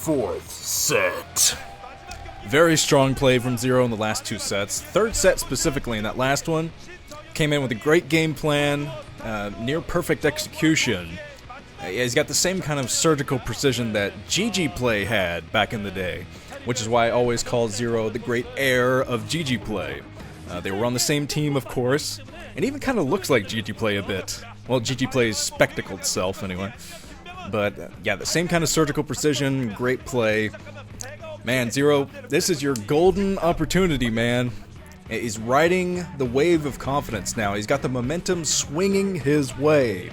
Fourth set. Very strong play from ZerO in the last two sets. Third set specifically in that last one. Came in with a great game plan, near perfect execution. He's got the same kind of surgical precision that GG Play had back in the day, which is why I always call ZerO the great heir of GG Play. They were on the same team, of course, and even kind of looks like GG Play a bit. Well, GG Play's spectacled self, anyway. But, yeah, the same kind of surgical precision, great play. Man, ZerO, this is your golden opportunity, man. He's riding the wave of confidence now. He's got the momentum swinging his way.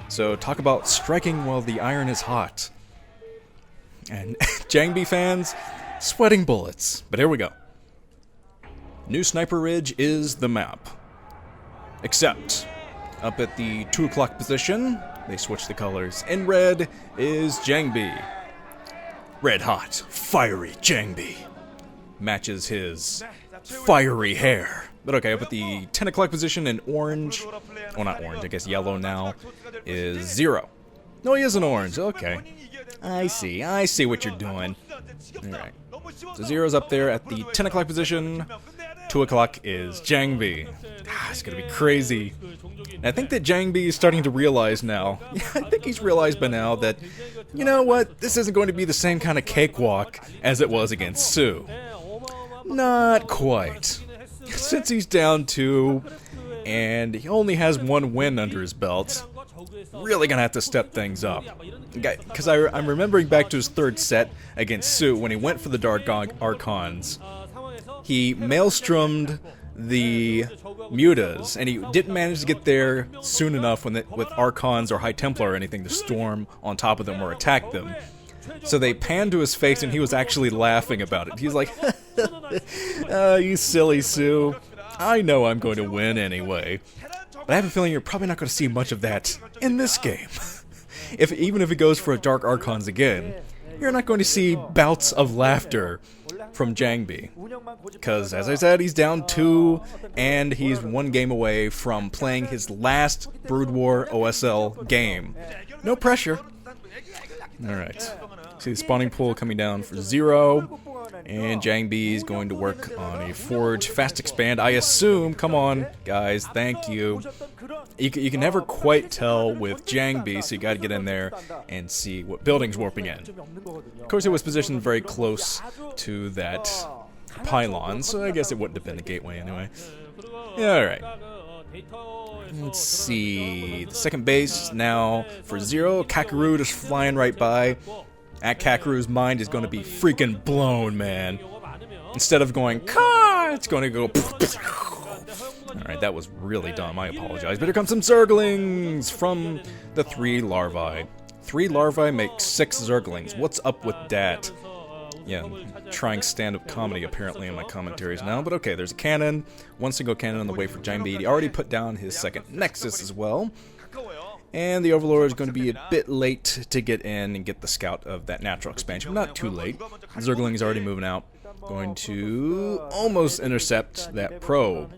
So talk about striking while the iron is hot. And JangBi fans, sweating bullets. But here we go. New Sniper Ridge is the map. Except, up at the 2 o'clock position, they switch the colors. In red is JangBi. Red hot, fiery JangBi. Matches his fiery hair. But okay, up at the 10 o'clock position in orange, well not orange, I guess yellow now, is ZerO. No, he isn't orange, okay. I see what you're doing. Alright, so ZerO's up there at the 10 o'clock position, 2 o'clock is JangBi. It's gonna be crazy. And I think that JangBi is starting to realize now, I think he's realized by now that, you know what, this isn't going to be the same kind of cakewalk as it was against Su. Not quite. Since he's down 2, and he only has 1 win under his belt, really gonna have to step things up. Because I'm remembering back to his third set against Su, when he went for the Dark Archons, he maelstrommed the Mutas, and he didn't manage to get there soon enough with Archons or High Templar or anything to storm on top of them or attack them. So they panned to his face and he was actually laughing about it. He's like, you silly Su. I know I'm going to win anyway. But I have a feeling you're probably not going to see much of that in this game. Even if it goes for a Dark Archons again, you're not going to see bouts of laughter from JangBi. Because, as I said, he's down 2, and he's 1 game away from playing his last Brood War OSL game. No pressure. Alright. See the spawning pool coming down for ZerO, and JangBi is going to work on a Forge Fast Expand, I assume. Come on, guys, thank you. You can never quite tell with JangBi, so you gotta get in there and see what building's warping in. Of course, it was positioned very close to that pylon, so I guess it wouldn't have been the gateway anyway. Yeah, alright. Let's see. The second base now for ZerO. Kakaroo just flying right by. That Kakaroo's mind is going to be freaking blown, man. Instead of going, Caw! It's going to go. Alright, that was really dumb. I apologize. But here comes some Zerglings from the 3 larvae. 3 larvae make 6 Zerglings. What's up with that? Yeah, I'm trying stand-up comedy apparently in my commentaries now, but okay, there's a cannon, 1 single cannon on the way for JangBi. He already put down his second Nexus as well. And the Overlord is going to be a bit late to get in and get the scout of that natural expansion. Not too late. Zergling is already moving out. Going to almost intercept that probe.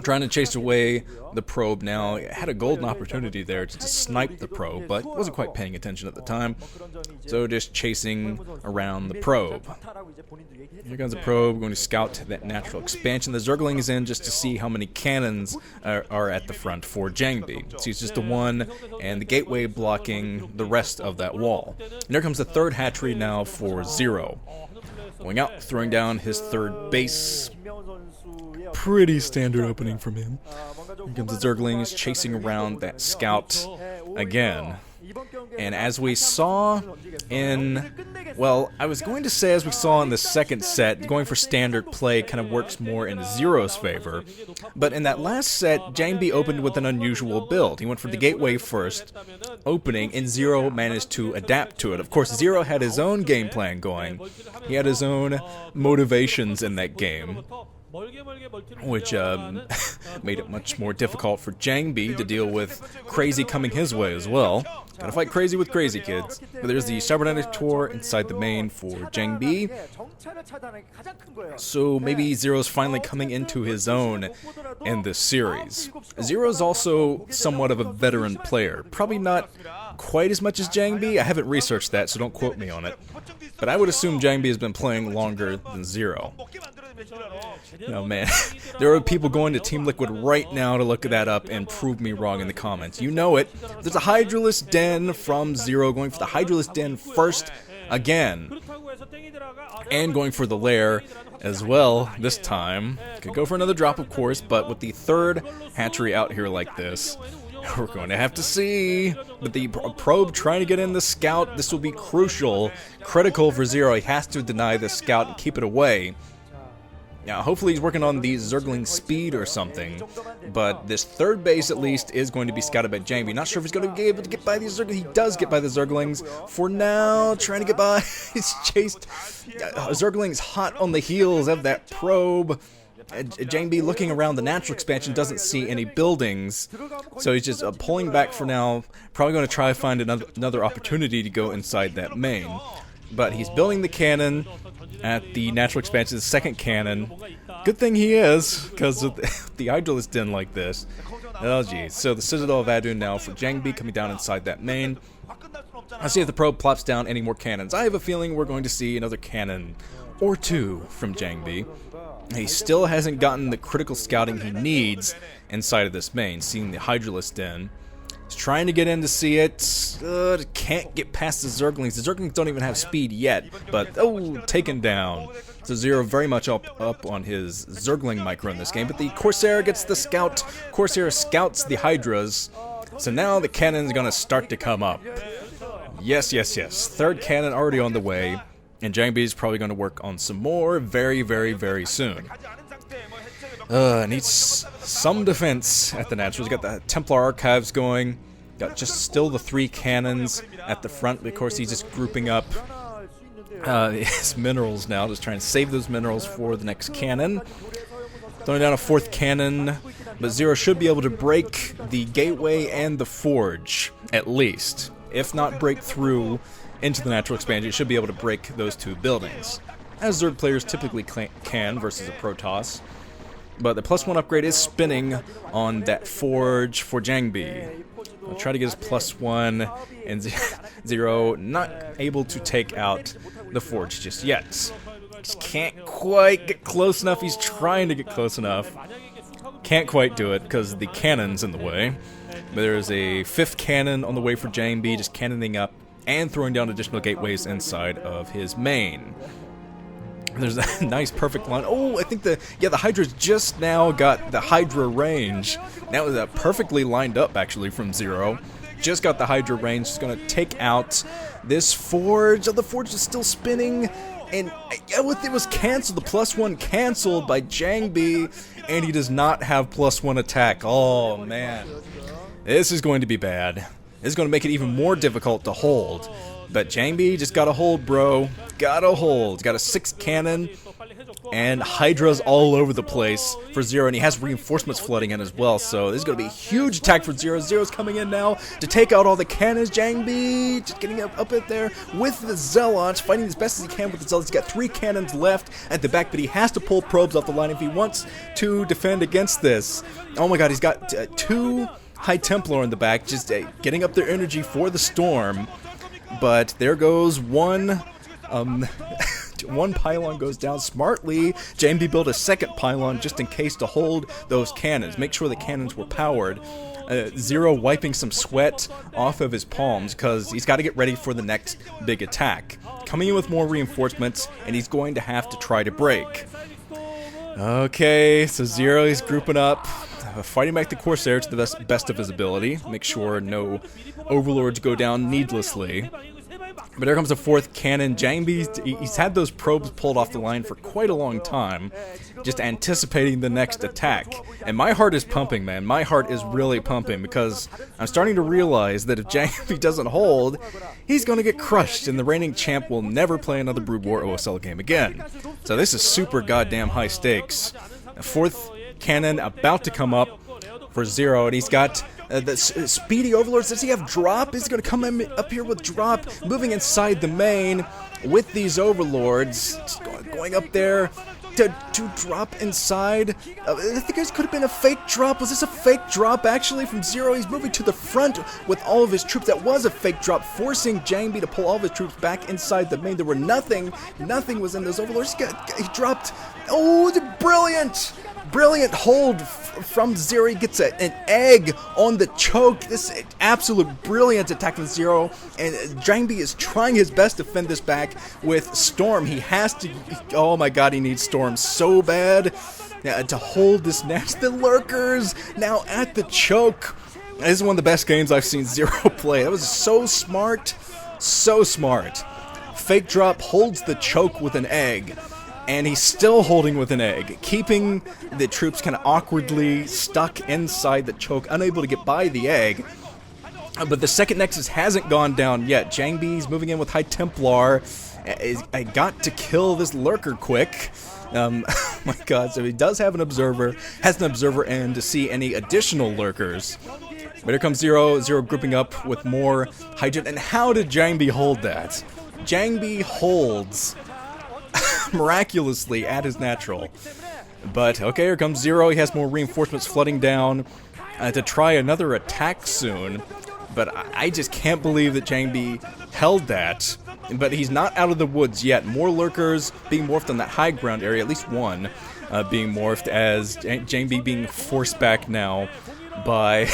Trying to chase away the probe now. Had a golden opportunity there to snipe the probe, but wasn't quite paying attention at the time. So just chasing around the probe. Here comes the probe, going to scout that natural expansion. The Zergling is in just to see how many cannons are at the front for JangBi. So he's just the 1, and the gateway blocking the rest of that wall. And there comes the 3rd hatchery now for ZerO. Going out, throwing down his 3rd base. Pretty standard opening from him. Here comes the Zerglings chasing around that scout again. And as we saw in, well, I was going to say as we saw in the second set, going for standard play kind of works more in ZerO's favor. But in that last set, JangBi opened with an unusual build. He went for the gateway first, opening, and ZerO managed to adapt to it. Of course, ZerO had his own game plan going. He had his own motivations in that game. which made it much more difficult for JangBi to deal with Crazy coming his way as well. Gotta fight Crazy with Crazy, kids. But there's the cybernetic tour inside the main for JangBi. So maybe ZerO's finally coming into his own in this series. ZerO's also somewhat of a veteran player. Probably not quite as much as JangBi. I haven't researched that, so don't quote me on it. But I would assume JangBi has been playing longer than ZerO. Oh man, there are people going to Team Liquid right now to look that up and prove me wrong in the comments. You know it. There's a Hydralisk Den from ZerO going for the Hydralisk Den first again. And going for the lair as well this time. Could go for another drop, of course, but with the third hatchery out here like this, we're going to have to see. With the probe trying to get in the scout, this will be crucial, critical for ZerO. He has to deny the scout and keep it away. Now, hopefully he's working on the Zergling speed or something, but this third base at least is going to be scouted by JangBi. Not sure if he's going to be able to get by these Zerglings. He does get by the Zerglings. For now, trying to get by. He's chased. Zerglings hot on the heels of that probe. JangBi looking around the natural expansion doesn't see any buildings, so he's just pulling back for now. Probably going to try to find another opportunity to go inside that main. But he's building the cannon at the natural expansion, the second cannon. Good thing he is, because of the Hydralisk Den like this. Oh geez. So the Citadel of Adun now for JangBi coming down inside that main. I'll see if the probe plops down any more cannons. I have a feeling we're going to see another cannon or two from JangBi. He still hasn't gotten the critical scouting he needs inside of this main, seeing the Hydralisk Den. He's trying to get in to see it. Can't get past the Zerglings. The Zerglings don't even have speed yet, but taken down. So ZerO very much up on his Zergling micro in this game, but the Corsair gets the scout. Corsair scouts the Hydras. So now the cannon's gonna start to come up. Yes, yes, yes. Third cannon already on the way, and JangBi is probably going to work on some more very, very, very soon. Needs some defense at the natural. He's got the Templar Archives going. Got just still the 3 cannons at the front. Of course, he's just grouping up his minerals now, just trying to save those minerals for the next cannon. Throwing down a 4th cannon, but ZerO should be able to break the gateway and the forge, at least. If not break through into the natural expansion, it should be able to break those 2 buildings, as Zerg players typically can versus a Protoss. But the +1 upgrade is spinning on that forge for JangBi. I'll try to get his +1, and ZerO not able to take out the forge just yet. Just can't quite get close enough. He's trying to get close enough. Can't quite do it because the cannon's in the way. But there's a 5th cannon on the way for JangBi, just cannoning up and throwing down additional gateways inside of his main. There's a nice perfect line. Oh, I think the Hydra's just now got the Hydra range. That was perfectly lined up actually from ZerO. Just got the Hydra range. Just gonna take out this forge. Oh, the forge is still spinning, and it was canceled. The +1 canceled by JangBi, and he does not have +1 attack. Oh man, this is going to be bad. This is going to make it even more difficult to hold. But JangBi just gotta hold, bro. Gotta hold. Got a 6th cannon, and Hydras all over the place for ZerO, and he has reinforcements flooding in as well, so this is gonna be a huge attack for ZerO. ZerO's coming in now to take out all the cannons. JangBi just getting up in there with the Zealots, fighting as best as he can with the Zealots. He's got 3 cannons left at the back, but he has to pull probes off the line if he wants to defend against this. Oh my god, he's got 2 High Templar in the back, just getting up their energy for the storm. But there goes one pylon goes down smartly. JangBi built a 2nd pylon just in case to hold those cannons. Make sure the cannons were powered. ZerO wiping some sweat off of his palms because he's got to get ready for the next big attack. Coming in with more reinforcements, and he's going to have to try to break. Okay, so ZerO is grouping up, fighting back the Corsair to the best of his ability. Make sure no Overlords go down needlessly. But here comes the 4th cannon. JangBi, he's had those probes pulled off the line for quite a long time, just anticipating the next attack. And my heart is pumping, man. My heart is really pumping because I'm starting to realize that if JangBi doesn't hold, he's going to get crushed, and the reigning champ will never play another Brood War OSL game again. So this is super goddamn high stakes. Fourth cannon about to come up for ZerO, and he's got the speedy overlords. Does he have drop? Is he going to come up here with drop? Moving inside the main with these overlords. Just going up there to drop inside. I think this could have been a fake drop. Was this a fake drop actually from ZerO? He's moving to the front with all of his troops. That was a fake drop, forcing JangBi to pull all of his troops back inside the main. There were nothing was in those overlords. He dropped. Oh, brilliant! Brilliant hold from ZerO. He gets an egg on the choke. This is absolute brilliant attack from ZerO, and JangBi is trying his best to fend this back with Storm. He has to. Oh my God, he needs Storm so bad to hold this nest. The lurkers now at the choke. This is one of the best games I've seen ZerO play. That was so smart, so smart. Fake drop holds the choke with an egg. And he's still holding with an egg, keeping the troops kind of awkwardly stuck inside the choke, unable to get by the egg. But the second Nexus hasn't gone down yet. JangBi's moving in with High Templar. I got to kill this lurker quick. Oh my God, so he does have an observer, has an observer in to see any additional lurkers. But here comes ZerO, ZerO grouping up with more Hydra. And how did JangBi hold that? JangBi holds miraculously at his natural. But okay, here comes ZerO. He has more reinforcements flooding down to try another attack soon. But I just can't believe that JangBi held that. But he's not out of the woods yet. More lurkers being morphed on that high ground area, at least one being morphed, as JangBi being forced back now by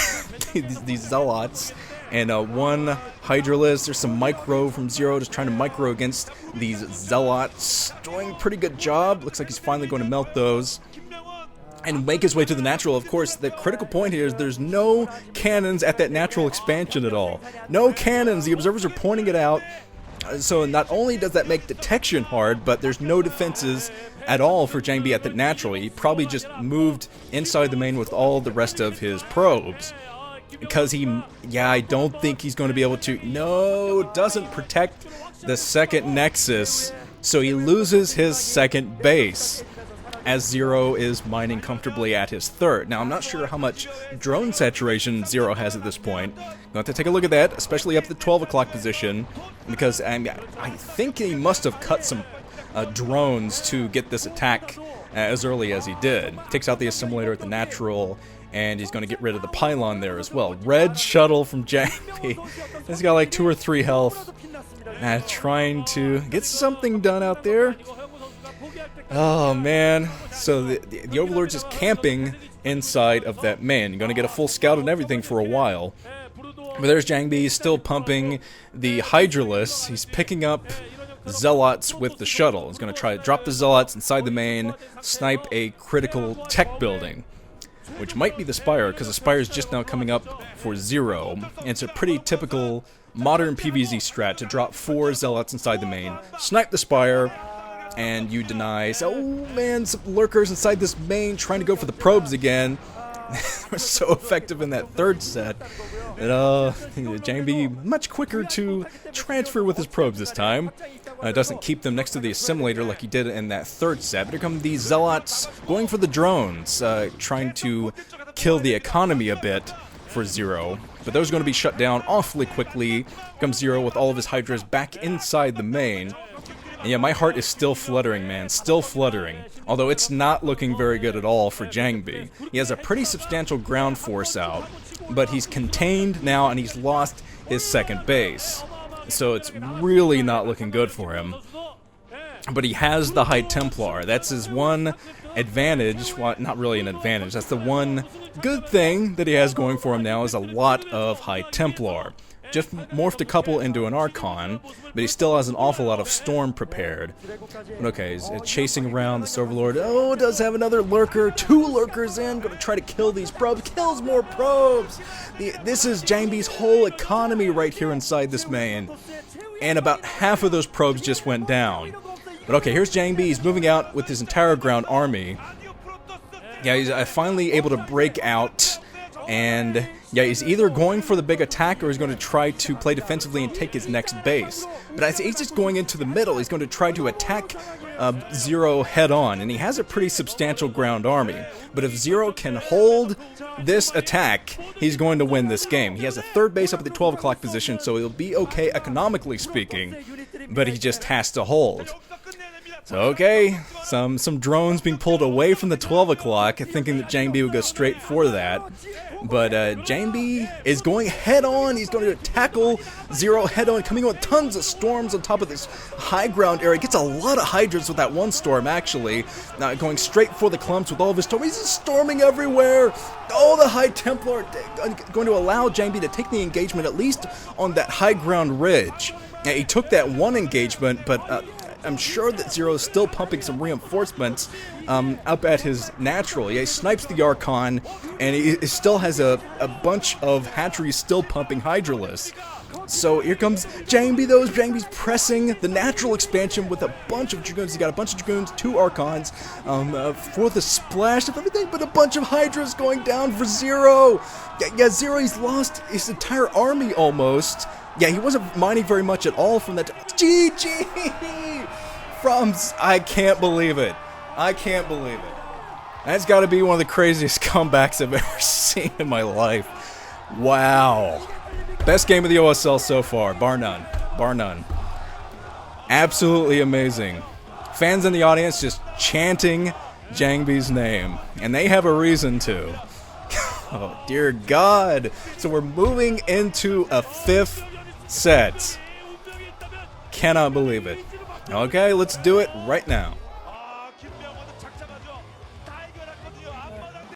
these zealots. And one Hydralisk. There's some micro from ZerO, just trying to micro against these zealots. Doing a pretty good job. Looks like he's finally going to melt those and make his way to the natural. Of course, the critical point here is there's no cannons at that natural expansion at all. No cannons. The observers are pointing it out. So not only does that make detection hard, but there's no defenses at all for JangBi at the natural. He probably just moved inside the main with all the rest of his probes. Because I don't think he's going to be able to. No, doesn't protect the second Nexus, so he loses his second base as ZerO is mining comfortably at his third. Now, I'm not sure how much drone saturation ZerO has at this point. Going to have to take a look at that, especially up at the 12 o'clock position, because I think he must have cut some drones to get this attack as early as he did. Takes out the assimilator at the natural, and he's going to get rid of the pylon there as well. Red shuttle from JangBi. He's got like 2 or 3 health. Trying to get something done out there. Oh, man. So the Overlord's just camping inside of that main. You're going to get a full scout and everything for a while. But there's JangBi still pumping the Hydralisk. He's picking up zealots with the shuttle. He's going to try to drop the zealots inside the main, snipe a critical tech building, which might be the Spire, because the Spire is just now coming up for ZerO. And it's a pretty typical modern PvZ strat to drop 4 zealots inside the main, snipe the Spire, and you deny. So, oh man, some lurkers inside this main trying to go for the probes again. They were so effective in that third set. And JangBi much quicker to transfer with his probes this time. Doesn't keep them next to the assimilator like he did in that third set. But here come these zealots going for the drones, trying to kill the economy a bit for ZerO. But those are going to be shut down awfully quickly. Here comes ZerO with all of his Hydras back inside the main. And yeah, my heart is still fluttering, man. Still fluttering. Although it's not looking very good at all for JangBi. He has a pretty substantial ground force out, but he's contained now and he's lost his second base. So it's really not looking good for him. But he has the High Templar. That's his one advantage. Well, not really an advantage. That's the one good thing that he has going for him now, is a lot of High Templar. Just morphed a couple into an Archon, but he still has an awful lot of Storm prepared. But okay, he's chasing around this Overlord. Oh, does have another lurker. 2 lurkers in. Gonna try to kill these probes. Kills more probes. This is JangBi's whole economy right here inside this main. And about half of those probes just went down. But okay, here's JangBi. He's moving out with his entire ground army. Yeah, he's finally able to break out And yeah, he's either going for the big attack or he's going to try to play defensively and take his next base. But as he's just going into the middle, he's going to try to attack ZerO head on, and he has a pretty substantial ground army. But if ZerO can hold this attack, he's going to win this game. He has a third base up at the 12 o'clock position, so he'll be okay economically speaking, but he just has to hold. So okay, some drones being pulled away from the 12 o'clock, thinking that JangBi would go straight for that. But JangBi is going head on. He's going to tackle ZerO head on, coming with tons of storms on top of this high ground area. Gets a lot of hydras with that one storm, actually. Now going straight for the clumps with all of his storm. He's just storming everywhere. Oh, the High Templar going to allow JangBi to take the engagement, at least on that high ground ridge. Now, he took that one engagement, but I'm sure that ZerO is still pumping some reinforcements up at his natural. Yeah, he snipes the Archon, and he still has a bunch of hatcheries still pumping Hydralisk. So here comes JangBi, though. JangBi's pressing the natural expansion with a bunch of Dragoons. He's got a bunch of Dragoons, 2 Archons for the splash of everything, but a bunch of Hydras going down for ZerO. Yeah, ZerO, he's lost his entire army almost. Yeah, he wasn't mining very much at all from that. GG! I can't believe it. I can't believe it. That's got to be one of the craziest comebacks I've ever seen in my life. Wow. Best game of the OSL so far, bar none. Bar none. Absolutely amazing. Fans in the audience just chanting JangBi's name. And they have a reason to. Oh, dear God. So we're moving into a 5th set. Cannot believe it. Okay, let's do it right now.